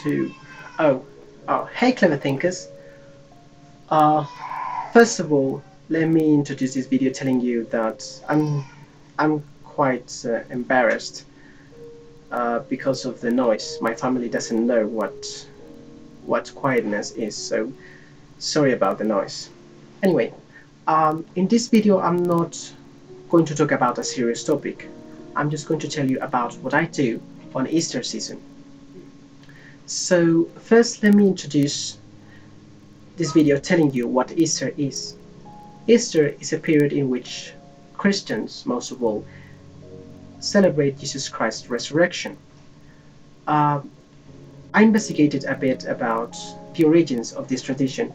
to... Oh, hey clever thinkers. Uh, First of all, let me introduce this video telling you that I'm quite embarrassed because of the noise. My family doesn't know what quietness is, so sorry about the noise. Anyway, in this video I'm not going to talk about a serious topic. I'm just going to tell you about what I do on Easter season. So first let me introduce this video telling you what Easter is. Easter is a period in which Christians, most of all, celebrate Jesus Christ's resurrection. I investigated a bit about the origins of this tradition,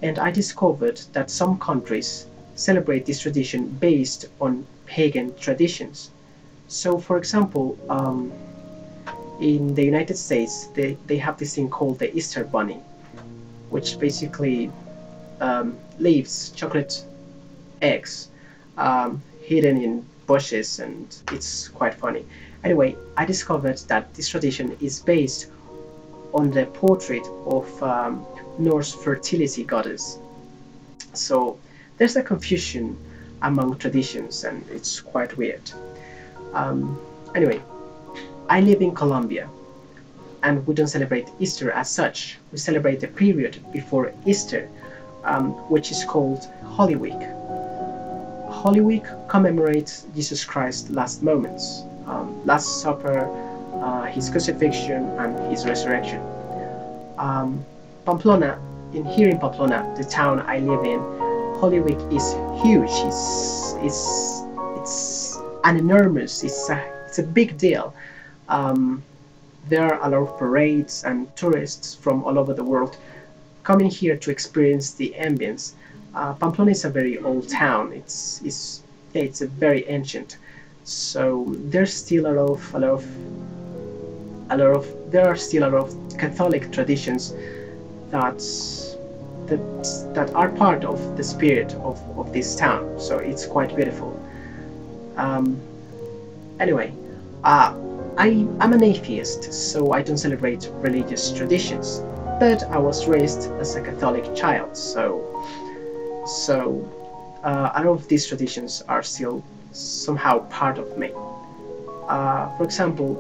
and I discovered that some countries celebrate this tradition based on pagan traditions. So, for example, in the United States, they have this thing called the Easter Bunny, which basically leaves chocolate eggs hidden in bushes, and it's quite funny. Anyway, I discovered that this tradition is based on the portrait of Norse fertility goddess. So there's a confusion among traditions, and it's quite weird. Anyway, I live in Colombia, and we don't celebrate Easter as such. We celebrate the period before Easter, which is called Holy Week. Holy Week commemorates Jesus Christ's last moments, Last Supper, his crucifixion, and his resurrection. Pamplona, here in Pamplona, the town I live in, Holy Week is huge. It's an enormous. It's a big deal. There are a lot of parades and tourists from all over the world coming here to experience the ambience. Pamplona is a very old town. It's a very ancient. So there's still there are still a lot of Catholic traditions that are part of the spirit of this town. So it's quite beautiful. Anyway, I'm an atheist, so I don't celebrate religious traditions, but I was raised as a Catholic child, so a lot of these traditions are still somehow part of me. For example,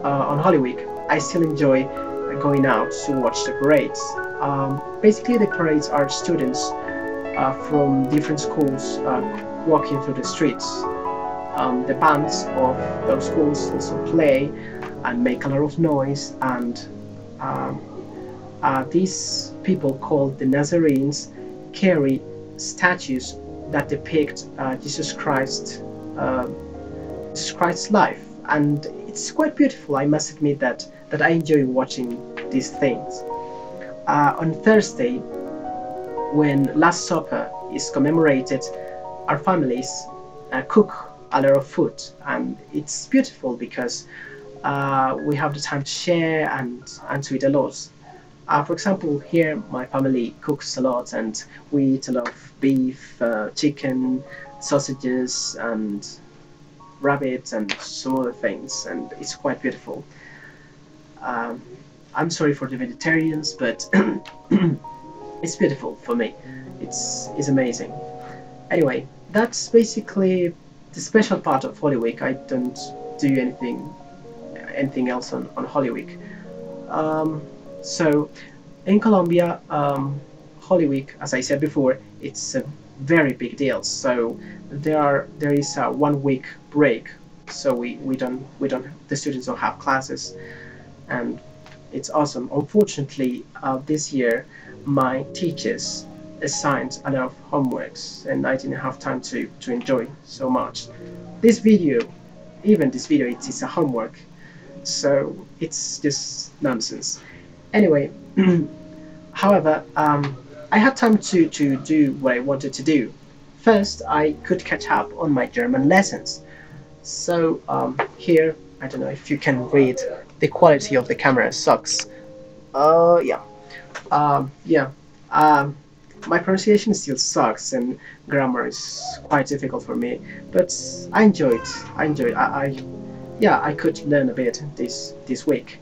on Holy Week, I still enjoy going out to watch the parades. Basically, the parades are students from different schools walking through the streets. The bands of those schools also play and make a lot of noise, and these people called the Nazarenes carry statues that depict Jesus Christ's life, and it's quite beautiful. I must admit that I enjoy watching these things. On Thursday, when Last Supper is commemorated, our families cook a lot of food, and it's beautiful because we have the time to share and to eat a lot. For example, here my family cooks a lot, and we eat a lot of beef, chicken, sausages, and rabbit, and some other things, and it's quite beautiful. I'm sorry for the vegetarians, but it's beautiful for me. It's amazing. Anyway, that's basically the special part of Holy Week. I don't do anything else on Holy Week. So in Colombia, Holy Week, as I said before, it's a very big deal. So there is a 1 week break. So the students don't have classes, and it's awesome. Unfortunately, this year my teachers assigned a lot of homeworks, and I didn't have time to enjoy so much. This video, it is a homework, so it's just nonsense. Anyway, however, I had time to do what I wanted to do. First, I could catch up on my German lessons. So here, I don't know if you can read, the quality of the camera sucks. My pronunciation still sucks, and grammar is quite difficult for me, but I enjoyed. I could learn a bit this week.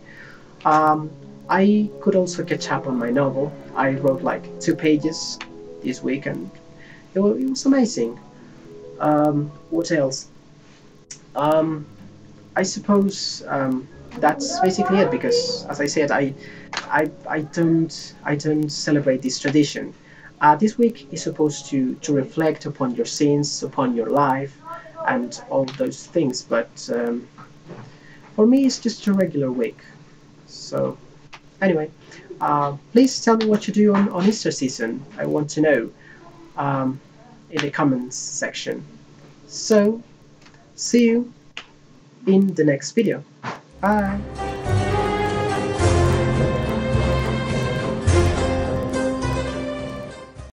I could also catch up on my novel. I wrote like 2 pages this week, and it was amazing. What else? Um, I suppose that's basically it. Because, as I said, I don't celebrate this tradition. This week is supposed to reflect upon your sins, upon your life, and all those things. But for me, it's just a regular week. So anyway, please tell me what you do on Easter season. I want to know um, in the comments section. So see you in the next video. Bye.